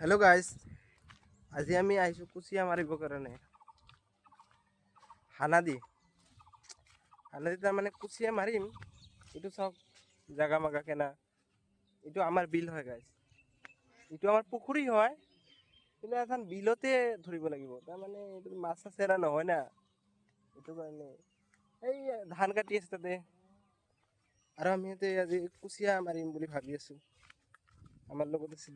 Hello' guys, আজি আমি আহিছোঁ কুচিয়া মাৰিবৰ কাৰণে। হানাদি তাৰমানে কুচিয়া মাৰিম। এইটো চাওক জাগা মাগা কেনা। এইটো আমাৰ বিল হয় গাইজ, এইটো আমাৰ পুখুৰী হয়, কিন্তু এখন বিলতে ধৰিব লাগিব। তাৰমানে এইটো মাছ চাছ এৰা নহয় না, সেইটো কাৰণে এই ধান কাটি আছে তাতে। আৰু আমি ইয়াতে আজি কুচিয়া মাৰিম বুলি ভাবি আছোঁ। আমাৰ লগত আছে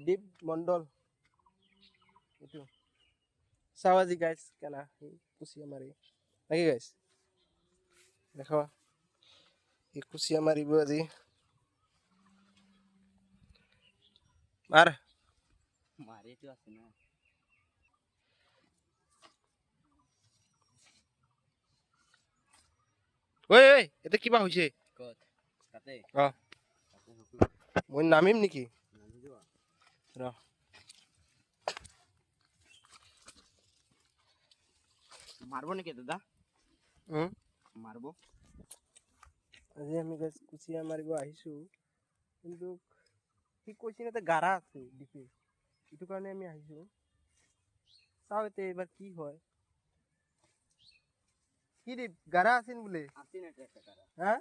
দীপ মণ্ডল। এইটো চাওঁ আজি গাইজ কেনা কুচিয়া মাৰি নাকি গাইজ, দেখা এই কুচিয়া মাৰিব আজি। মাৰ মাৰিটো আছে না। ঐ এতিয়া কিবা হৈছে। ক'ত তাতে অ মই নামিম নেকি? নামি যোৱা। ৰ মাৰিব নেকি দাদা? মাৰিব। আজি আমি গাইজ কুচিয়া মাৰিব আহিছোঁ, কিন্তু সি কৈছে তাতে গাৰা আছে ডিপি, সেইটো কাৰণে আমি আহিছোঁ। চাওঁ এতিয়া এইবাৰ কি হয়। কি দীপ গাৰা আছিল বোলে? হা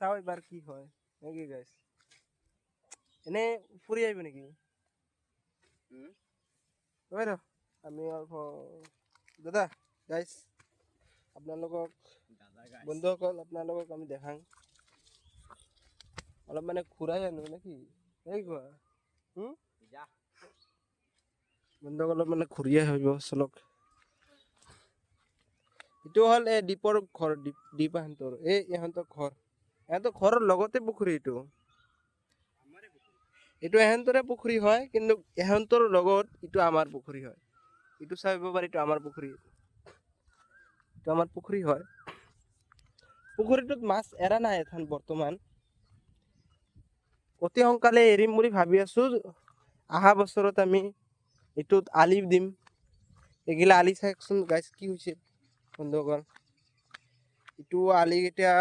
চাওঁ এইবাৰ কি হয় নেকি গাইজ। এনে ফুৰি আহিব নেকি? ৰ আমি দাদা গাইজ, আপোনালোকক বন্ধুসকল আপোনালোকক আমি দেখাং, অলপ মানে ঘূৰাই আনো নেকি এই কোৱা। বন্ধুসকল অলপ মানে ঘূৰিয়ে আহিব চলক। এইটো হ'ল এই দ্বীপৰ ঘৰ, দ্বীপ এহঁতৰ, এই ইহঁতৰ ঘৰ, ইহঁতৰ ঘৰৰ লগতে পুখুৰী। এইটো এহেঁতৰে পুখুৰী হয়, কিন্তু এহেঁতৰ লগত এইটো আমাৰ পুখুৰী হয়। এইটো চাব পাৰি, এইটো আমাৰ পুখুৰী, এইটো আমাৰ পুখুৰী হয়। পুখুৰীটোত মাছ এৰা নাই এখন বৰ্তমান, অতি সোনকালে এৰিম বুলি ভাবি আছোঁ। অহা বছৰত আমি এইটোত আলি দিম। এইগিলা আলি চাওকচোন গাইজ কি হৈছে বন্ধুসকল। এইটো আলি এতিয়া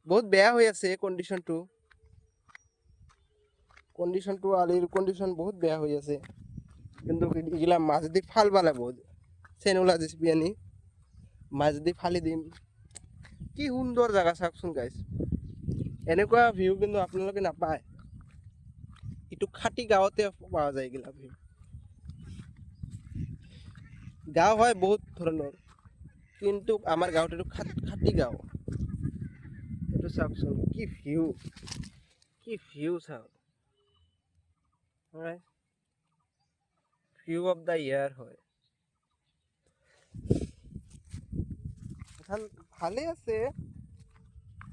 বহুত বেয়া হৈ আছে কণ্ডিশ্যনটো আলিৰ কণ্ডিশ্যন বহুত বেয়া হৈ আছে। কিন্তু এইগিলা মাছ দি ফাল বালে বহুত চেনোলা জেচিপি আনি মাছ দি ফালি দিম। কি সুন্দৰ জাগা চাওকচোন গাইজ, এনেকুৱা ভিউ কিন্তু আপোনালোকে নাপায়। এইটো খাটি গাঁৱতে পোৱা যায় এইগিলা ভিউ। গাঁও হয় বহুত ধৰণৰ, কিন্তু আমাৰ গাঁৱত এইটো খাটি গাঁও। এইটো চাওকচোন কি ভিউ, কি ভিউ চাওক। ভিউ অফ দা ইয়াৰ হয়। ভালে আছে।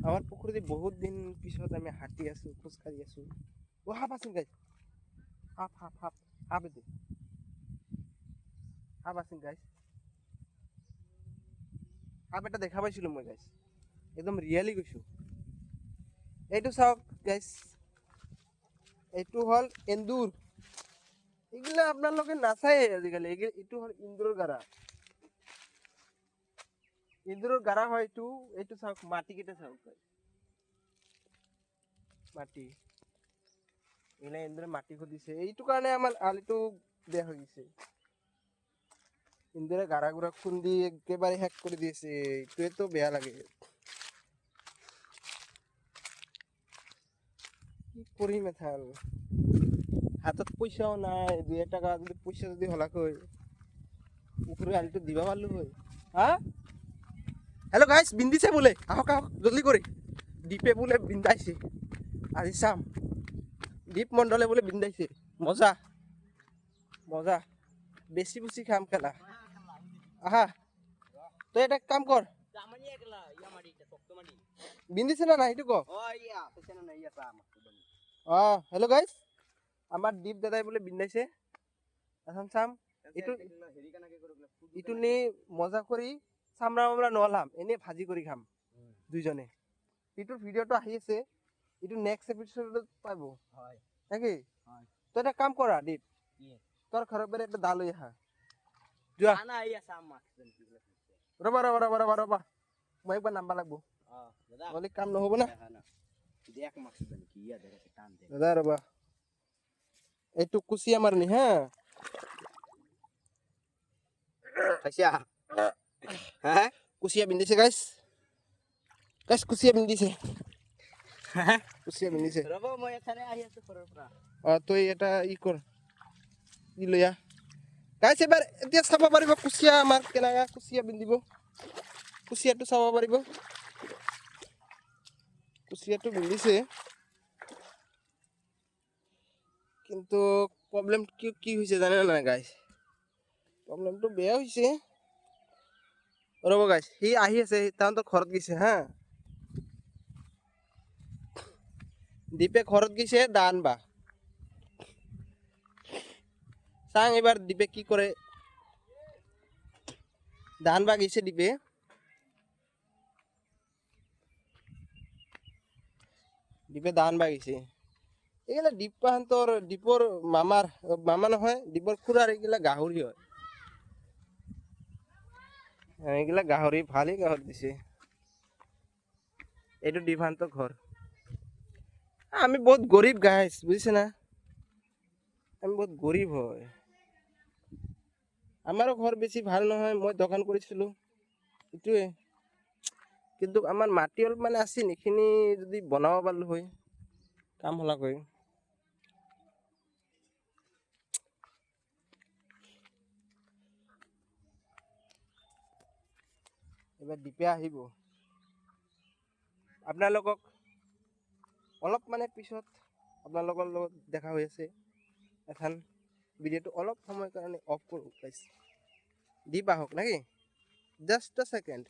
আমাৰ পুখুৰীতে বহুত দিন পিছত আমি হাঁটি আছোঁ, খোজকাঢ়ি আছোঁ। সাপ আছিল গাইজ, সাপ আছিল গাইজ। সাপ এটা দেখা পাইছিলোঁ মই গাইজ, একদম ৰিয়েলি কৈছোঁ। এইটো চাওক গাইজ, এইটো হ'ল এন্দুৰ। এইগিলা আপোনালোকে নাচায়ে আজিকালি। এইটো হ'ল এন্দুৰৰ গাৰা। এন্দুৰৰ গাৰা হয় এইটো। এইটো চাওক মাটি কেইটা চাওক, মাটি এইগিলা এন্দুৰে মাটি খুধিছে, এইটো কাৰণে আমাৰ আলিটো বেয়া হৈ গৈছে। এন্দুৰে গাৰা গুৰা খুন্দি একেবাৰে শেষ কৰি দিছে, এইটোৱেতো বেয়া লাগে। কি কৰিম এথান, হাতত পইচাও নাই। 2 টকা যদি পইচা যদি হলাক হয়, পুখুৰীৰ আলিটো দিব পাৰিলো হয়। হা হেল্ল' গাইজ, বিন্দিছে বোলে, আহক আহক জলদি কৰি। দীপে বোলে বিন্দাইছে, আজি চাম। দীপ মণ্ডলে বোলে বিন্দাইছে, মজা মজা, বেছি বুচি খাম খেলা। আহা তই এটা কাম কৰ, বিন্দিছে না নাই সেইটো ক। হেল্ল' গাইজ, আমাৰ দীপ দাদাই বোলে বিন্দাইছে। এখন চাম, ইটো নি মজা কৰি চামৰা মামৰা নলাম, এনেই ভাজি কৰি খাম দুইজনে। এইটোৰ ভিডিঅ'টো আহি আছে, এইটো নেক্সট এপিচডত পাব নেকি। তই এটা কাম কৰা দীপ, তোৰ ঘৰৰ পৰা একটা দা লৈ আহা। ৰবা মই একবাৰ নামবা লাগব। দাদা নহ'লে কাম নহ'ব না দেখা না দেখ মাছ জানি কি ইয়া দেখে টান দে দাদা ৰ'বা এইটো কুচিয়া মাৰনি হা খাইছা হ্যাঁ কুচিয়া বিন্ধিছে গাইছ কুচিয়া বিন্ধিছে কুচিয়া বিন্ধিছে ৰ'ব মই এখানে আহি আছো ঘৰৰ পৰা তই এটা ই কৰ ই লৈ আহ গাইছ এবাৰ এতিয়া চাব পাৰিব কুচিয়া আমাৰ কেনেকা কুচিয়া বিন্ধিব কুচিয়াটো চাব পাৰিব কুচিয়াটো বিন্ধিছে কিন্তু প্ৰব্লেম কি হৈছে জানে নাই গাইছ প্ৰব্লেমটো বেয়া হৈছে ৰ'ব গাইছ সি আহি আছে তাহাঁতৰ ঘৰত গৈছে হা দীপে ঘৰত গৈছে দা আনবা চাং এবাৰ দীপে কি কৰে দা আনবা গৈছে দীপে দা আনবা গৈছে এইগিলা দীপাহঁতৰ দীপৰ মামা নহয় দীপৰ খুৰাৰ এইগিলা গাহৰি হয় এইগিলা গাহৰি ভালেই গাহৰি দিছে এইটো দীপাহঁতৰ ঘৰ আমি বহুত গৰিব গাইছ বুঝিছে না আমি বহুত গৰিব হয় আমাৰো ঘৰ বেছি ভাল নহয় মই দোকান কৰিছিলোঁ এইটোৱে কিন্তু আমাৰ মাটি অলপ মানে আছিল এইখিনি যদি বনাব পাৰিলোঁ হয় কাম হলাকৈ এবাৰ দীপে আহিব আপোনালোকক অলপ মানে পিছত আপোনালোকৰ লগত দেখা হৈ আছে এখন ভিডিঅ'টো অলপ সময় কাৰণে অফ কৰোঁ গাইছ দীপ আহক নেকি জাষ্ট আ ছেকেণ্ড